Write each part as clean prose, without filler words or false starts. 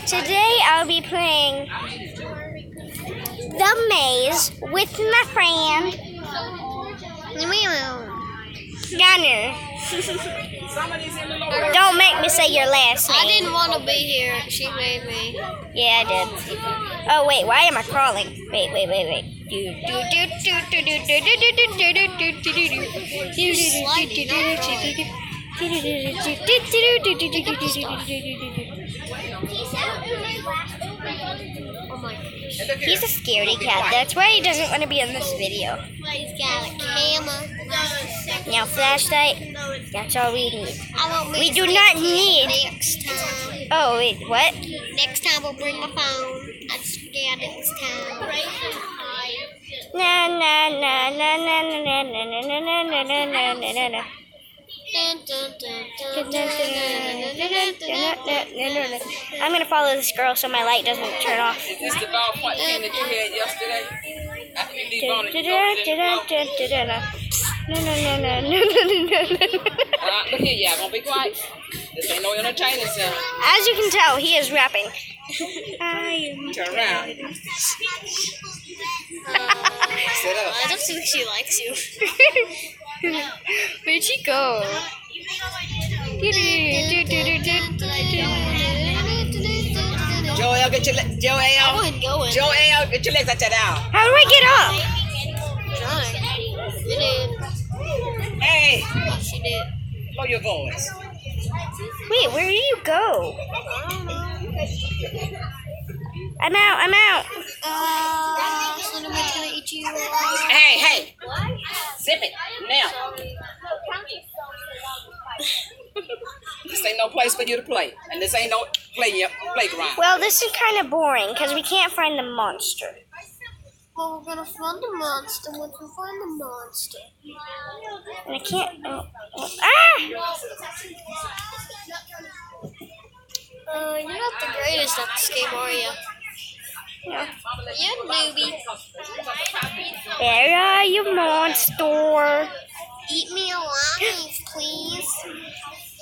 Today I'll be playing the maze with my friend Gunner. Don't make me say your last name. I didn't want to be here. She made me. Yeah, I did. Oh wait, why am I crawling? Wait. Oh my gosh. He's a scaredy cat. That's why he doesn't want to be in this video. He's got a camera. Now flashlight. That's all we need. We do do not need. Next time. Oh wait, what? Next time we'll bring my phone. I just forget next time. Na na na na na na na na na na na na na na. Dun, dun, dun, dun, dun, I'm gonna follow this girl so my light doesn't turn off. Is this the ballpoint pen that you had yesterday? After you leave on it, you look here, y'all gonna be quiet. This ain't no entertainment center. As you can tell, he is rapping. Turn around. Sit up. I don't think she likes you. Where'd she go? Joel, get your I Joel. wasn't going. Joel, get your legs out there now. How do I get up? Trying. You did. Hey, Oh, she did. lower your voice. Wait, where do you go? I don't know. I'm out. Cinnamon's gonna eat you. Hey, zip it now. This ain't no place for you to play, and this ain't no playground. Well, this is kind of boring because we can't find the monster. Well, we're gonna find the monster once we find the monster. And I can't. You're not the greatest at this game, are you? Yeah. You're a newbie. Where are you, monster? Eat me alive, please.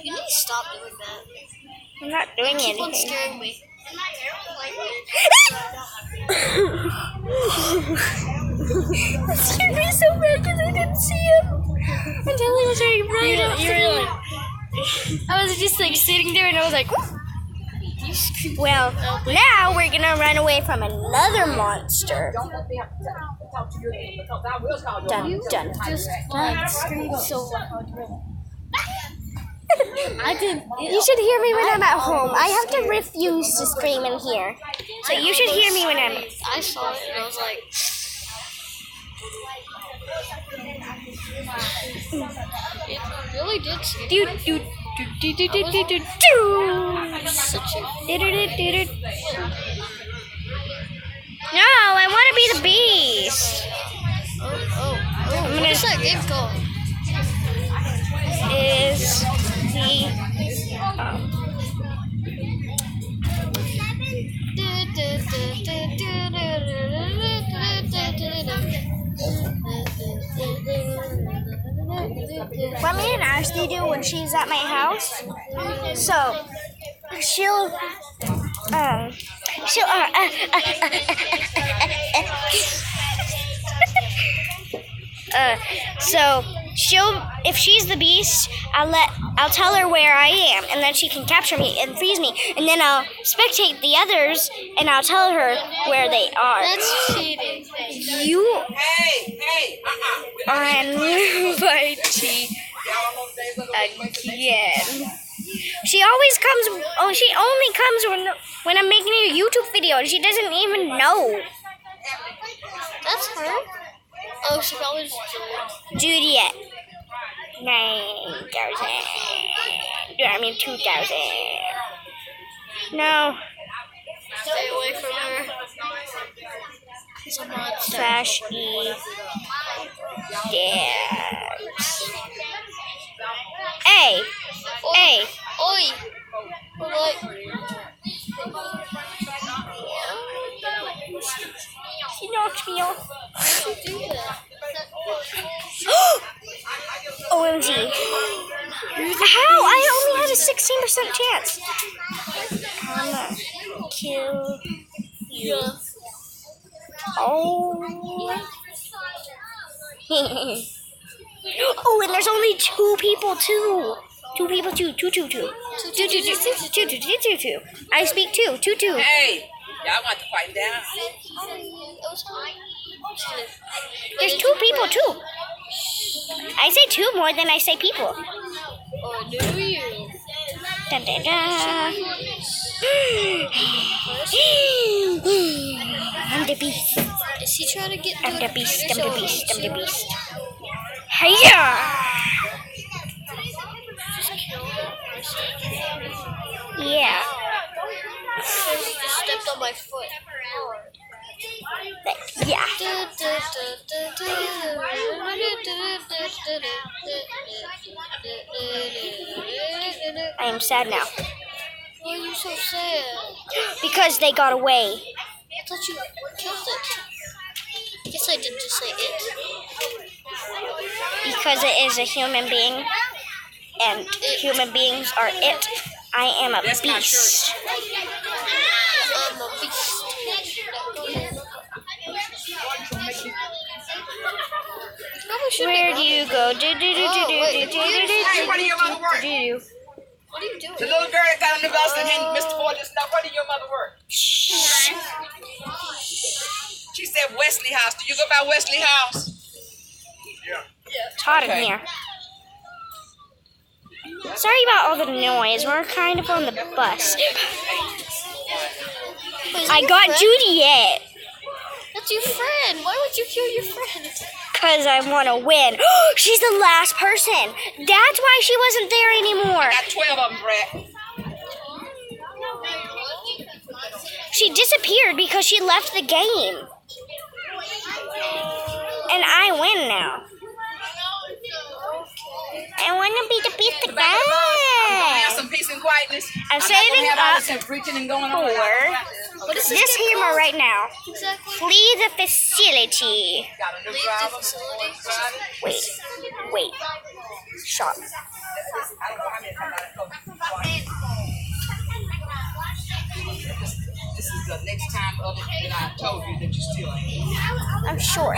You need to stop doing that. I'm not doing Keep on anything. scaring me. That scared me so bad because I didn't see him until he was right up to me. I was just like sitting there and I was like, "Ooh." Well, now we're gonna run away from another monster. Dun dun. Scream so loud. I did. You should hear me when I'm at home. I have to refuse to scream in here. So you should hear me when I'm. I saw it and I was like, it really did scare me. Such a No, I want to be the beast. What is that game called? Is the what me and Ashley do when she's at my house? So she'll so she'll, if she's the beast, I'll tell her where I am, and then she can capture me and freeze me, and then I'll spectate the others, and I'll tell her where they are. That's cheating. You Hey, are invited again. She always comes. Oh, she only comes when I'm making a YouTube video, and she doesn't even know. That's her? Oh, she probably just Juliet. 9,000. I mean 2,000. No. stay away from her. She's a monster. Slash E. Dance. Hey. Hey. Oi! Oi! She knocked me off. Don't do that. OMG. How? I only had a 16% chance. I'm gonna kill you. Oh. Oh, and there's only 2 people too. 2 people, two. I speak 2. Hey, y'all want to fight down? There's 2 people too. I say 2 more than I say people. Or do you? Dun, dun, dun. I'm the beast. Is he trying to get I'm the beast. I'm the beast. I'm the beast. beast. Hiya! Yeah. Just stepped on my foot. Yeah. I am sad now. Why are you so sad? Because they got away. I thought you killed it. I guess I did just say it. Because it is a human being. And human beings are it. I am a That's my beast. I'm a beast. Where do you go? Hey, what do your mother work? What are you doing? The little girl that got on the bus and handed Mr. Ford just now. What do your mother work? She said Wesley House. Do you go by Wesley House? It's hot in Okay. here. Sorry about all the noise. We're kind of on the bus. I got Juliet. That's your friend. Why would you kill your friend? Because I want to win. She's the last person. That's why she wasn't there anymore. I got 12 of them, Brad. She disappeared because she left the game. And I win now. I want to be the beast I'm gonna have again. some peace and quietness. I'm not saving gonna have all up this preaching and going on. What is this hammer right now. exactly? Flee the facility. Got a new Leave driver. the facility. Wait. Shot. I don't know how many times I This is the next time of it, and I told you that you still ain't. I'm short.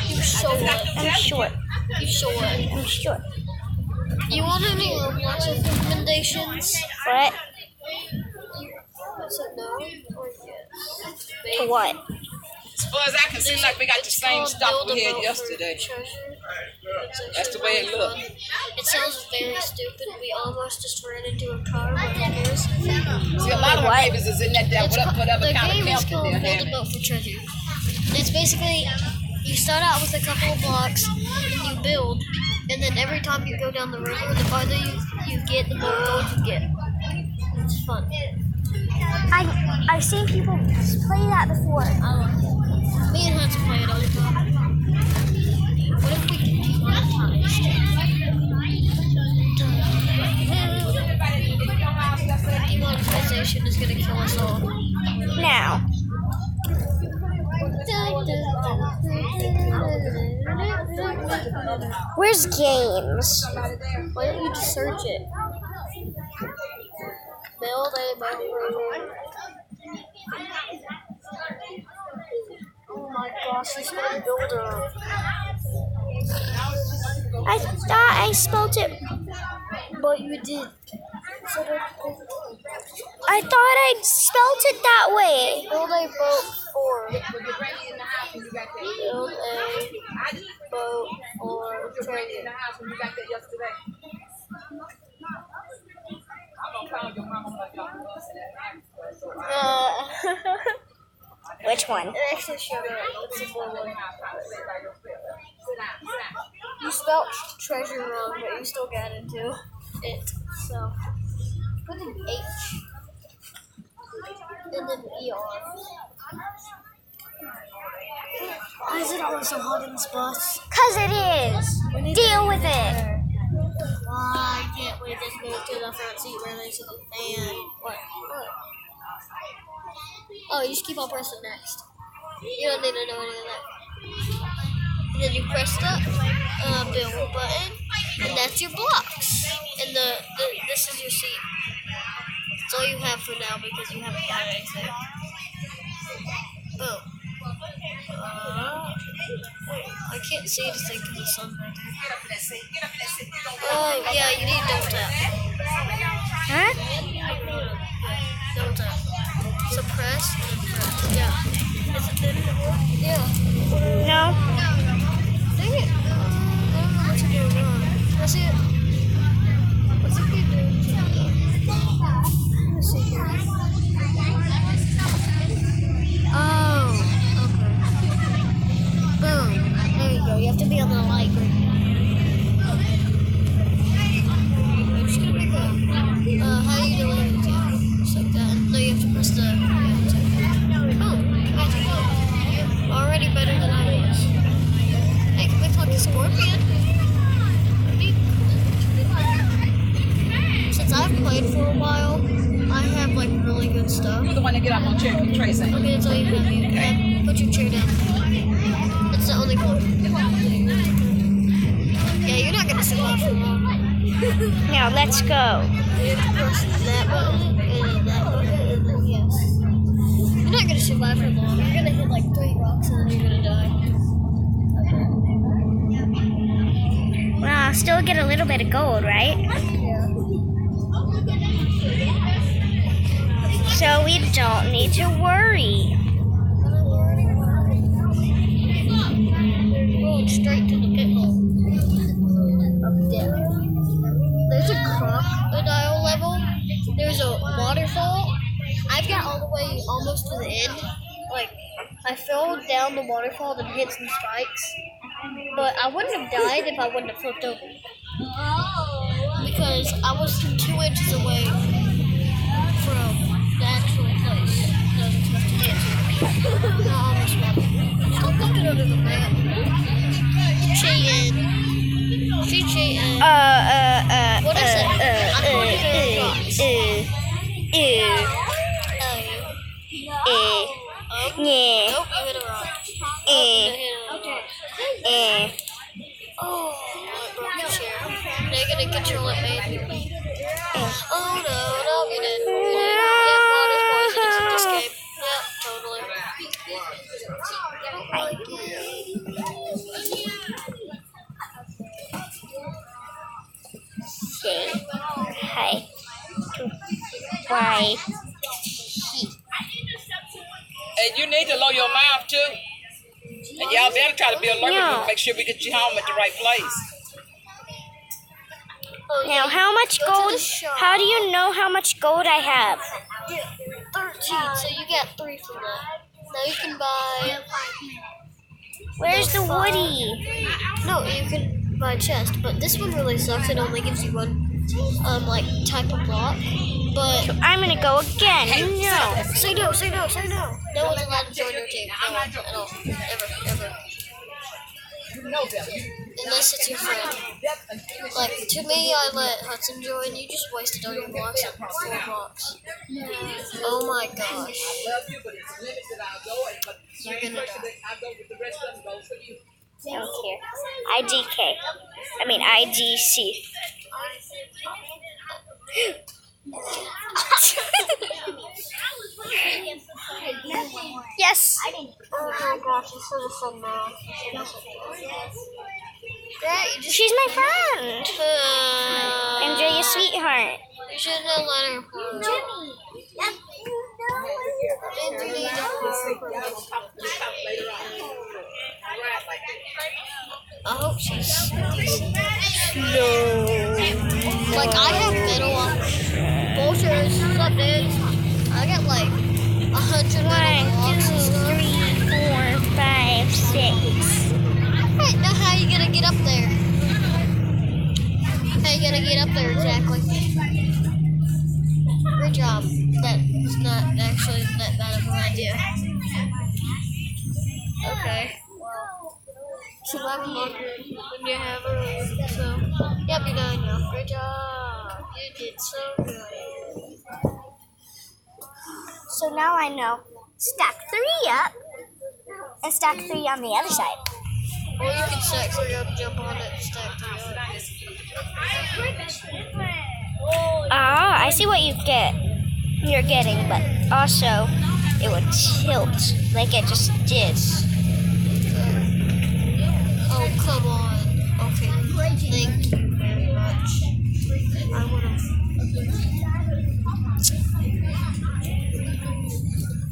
You short. I'm short. You short. I'm short. You want any lots of recommendations? What? I said no or yes. To what? As far as I can see, like we got the same stuff we had yesterday. That's the way it looked. It sounds very stupid. We almost just ran into a car, but who cares? See, a lot of What? babies is in that damn whatever The kind game of is camp called that they're Build a having. Boat for Treasure. It's basically, you start out with a couple of blocks, and you build, and then every time you go down the river, the farther you get, the more gold you get. It's fun. I've seen people play that before. Me and Hans play it all the time. What if we get demonetized? Demonetization is gonna kill us all. Now. Where's games? Why don't you just search it? Build a boat. Oh my gosh, he's gonna build a. I thought I spelled it. But you did. I thought I spelled it that way. Build a boat for. Build a boat for treasure. Which one? Actually, shut up. It's a blue one. You spelled treasure wrong, but you still got into it. So, put an H. And then ER. Why is it always so hot in this bus? 'Cause it is. Deal with it. I can't wait to go to the front seat where there's a fan. What? Oh, you just keep on pressing next. You don't need to know any of that. And then you press the build button, and that's your blocks. And the this is your seat. That's all you have for now because you haven't got anything. Boom. I can't see anything because the sun's right there. Oh, yeah, you need double tap. Huh? Double tap. Suppress and press. Yeah. Yeah. No. Dang it. I don't know what to do wrong. Let's see it. What's it do? Let's see here. Oh, okay. Boom. There you go. You have to be on the light right now. I'm just gonna make a, how you doing it? Just like that. No, you have to press the, oh, magic. Already better than I was. Hey, can we talk to Scorpion? Since I've played for a while, I have like really good stuff. You're the one that get up on chair and Trace ain't. I'm gonna tell you what you can. Put your chair down. That's the only one. Yeah, you're not gonna survive for long. Now let's go. You have to press that button and that button and then yes. You're not gonna survive for long. You're gonna hit like 3 rocks and then you're gonna die. Well, I'll still get a little bit of gold, right? Yeah. So we don't need to worry. Going straight to the pit hole. Up there. There's a crocodile level. There's a waterfall. I've got all the way almost to the end. Like, I fell down the waterfall and hit some spikes. But I wouldn't have died if I wouldn't have flipped over. Because I was 2 inches away from the actual place that I was supposed to get to. I almost won. Stop looking under the map. Cheating. She cheating. What is it? I'm going to hit rocks. Yeah. Nope, you hit a rock. Okay. Oh, I broke your chair. Now you're gonna get your lip made. Oh no, you did. Yeah, water's poisonous in this game. Yep, totally. Hi. Why? And you need to lower your mouth too. And y'all better try to be alert No. and make sure we get you home at the right place. Oh, yeah, Now, how much go to gold? the shop. How do you know how much gold I have? 13, so you get 3 from that. Now you can buy. Where's the Woody? No, you can buy a chest, but this one really sucks. It only gives you one, like type of block. But I'm gonna go again. No. say no, say no, say no. No one's allowed to join your team. No one at all, ever. Unless it's your friend. Like, to me, I let Hudson join. You just wasted all your blocks at 4 blocks. Oh my gosh. I love you, but it's limited. I'll go, but You're gonna die. I'll go with the rest of them. Go for you. I don't care. IDK. I mean IDC. Yes. Oh my gosh, this is so now. Yeah, you just She's my friend. MJ, your sweetheart. You should have let her. I hope she's decent. No. Like, I have metal on. Bullshit, what's up, dude? I got like 100 metal 1, blocks and 2, stuff. 3, 4, 5, 6. Right, now how you gonna get up there? How you gonna get up there exactly? Great job. That is not actually that bad of an idea. Okay. Survive a bunker when you have earlier. So, yep, you're done now. Great job. You did so good. So now I know. Stack 3 up and stack 3 on the other side. Or you can stack 3 up, jump on it, and stack 3 up. I see what you're getting, but also it would tilt like it just did. Oh, come on. Okay. Thank you very much. I would have.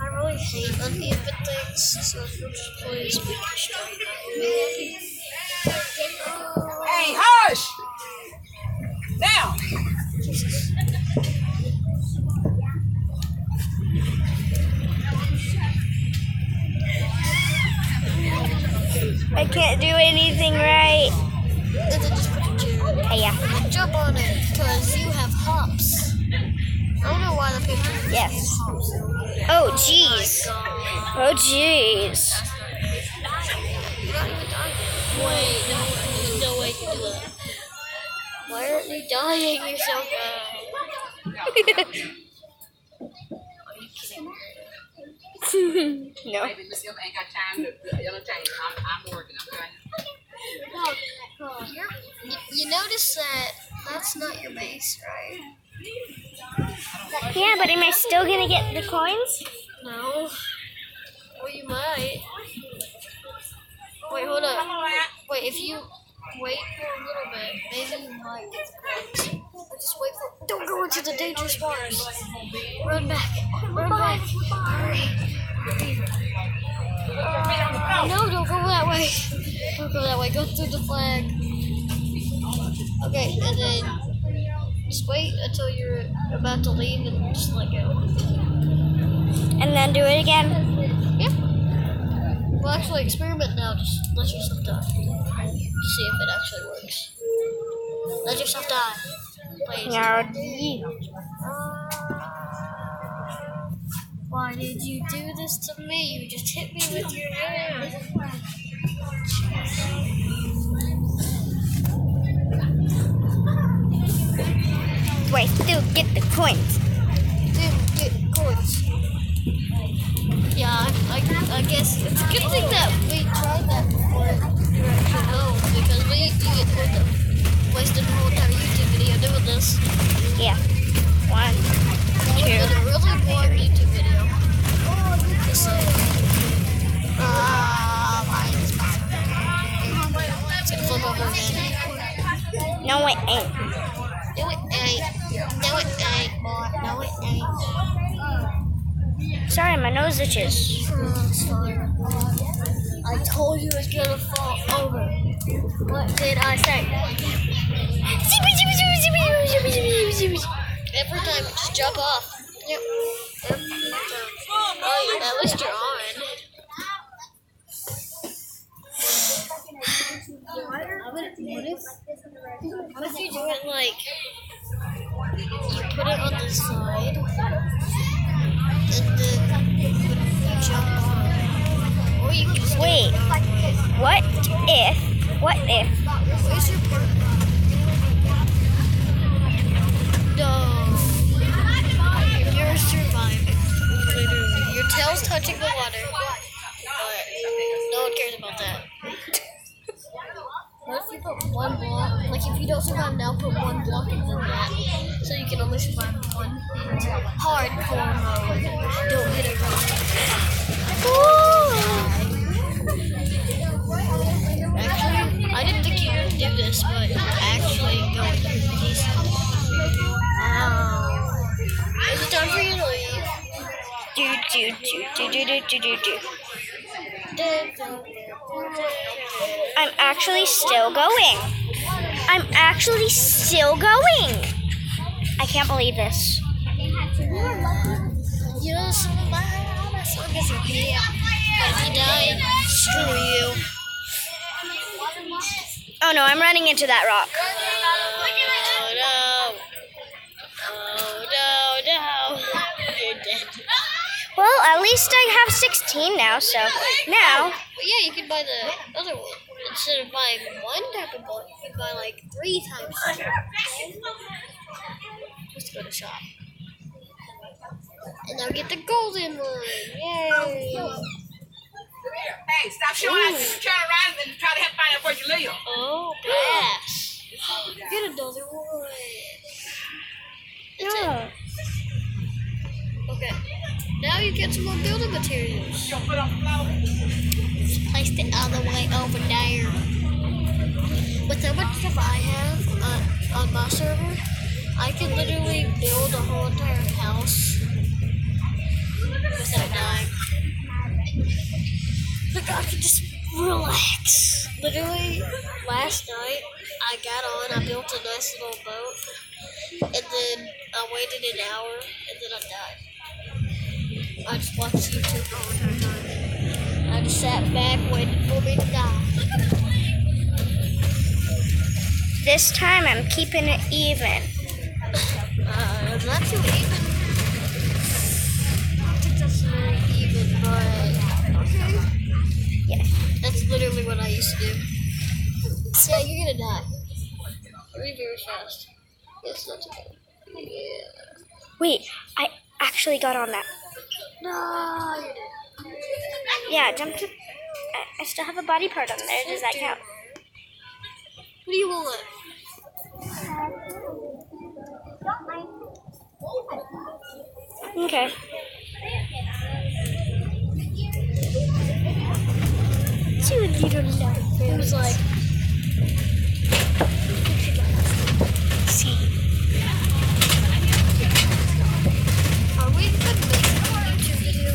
I really hate uneven things, so if you just please make it straight, that would be happy. Hey, hush! Down! I can't do anything right. And then just put your chair. Hey, yeah. Jump on it, because you have hops. I don't know why the people Yes. use hops. Oh, jeez. Oh, jeez. You're not even dying. Wait, there's no way you can do that. Why aren't you dying? You're so good. Are you kidding me? No. Maybe Miss M ain't got time to entertain. I'm working. I'm trying You notice that that's not your base, right? Yeah, but am I still gonna get the coins? No. Well, you might. Wait, hold up. Wait, if you wait for a little bit, maybe you might get the coins. Or just wait for. Don't go into the dangerous waters. Run back. Run back. Hurry. No, don't go that way. Don't go that way. Go through the flag. Okay, and then just wait until you're about to leave and just let go. And then do it again? Yeah. Well, actually, experiment now. Just let yourself die. To see if it actually works. Let yourself die. Please. No. Why did you do this to me? You just hit me with your hand. Do I still get the coins? Dude, get coins. Yeah, I guess it's a good thing that we tried that before you actually know, because you would have wasted the whole entire YouTube video doing this. Yeah. 1, 2. It's a really boring YouTube video. Just like, mine is bad. It's gonna flip over again. No, it ain't. No, it ain't. No, it ain't, boy. No, it ain't. Sorry, my nose itches. Sorry. I told you it's gonna fall over. What did I say? Every time, just jump off. Yep. Every time. Oh, at least you're on. What if you do it like you put it on the side and then you jump on? Or you can just Wait. What if? where's your partner? No. You're surviving. Literally. Your tail's touching the water. But no one cares about that. What if you put one block? Like if you don't survive now, put one block and then that. So you can only survive one hardcore mode. Don't hit it wrong. Actually, I didn't think you would do this, but actually going decent. Ow. Is it time for you to leave? Do. I'm actually still going. I can't believe this. You know, some of my song is here. If you die, screw you. Oh no, I'm running into that rock. Oh no. You're dead. Well, at least I have 16 now, so now. But yeah, you can buy the other one. Instead of buying one type of book, you can buy like 3 types of book. Let's go to shop. And now get the golden one. Yay! Hey, stop showing out. Turn around and try to help find out where you live. Oh, pass. Get another one. It's No. get some more building materials. You gonna put on flour? Placed it all the way over there. With how much stuff I have on my server, I can literally build a whole entire house without dying. Like I can just relax. Literally, last night I got on, I built a nice little boat, and then I waited an hour, and then I died. I just watched YouTube the whole entire time. I just sat back waiting for me to die. This time I'm keeping it even. Not too even. I don't think that's very even, but okay. Yeah. That's literally what I used to do. Yeah, you're gonna die. Very, very fast. It's not too bad. Yeah. Wait, I actually got on that. No, you didn't. Yeah, jump to. I still have a body part on there. Does that count? What do you want? Okay. See what you don't know. It was like, See. are we gonna make a YouTube video?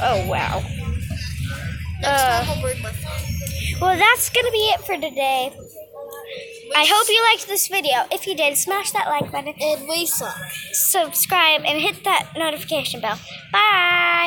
Oh wow. Next time I'll bring my phone. Well, that's gonna be it for today. I hope you liked this video. If you did, smash that like button And we suck. subscribe, and hit that notification bell. Bye!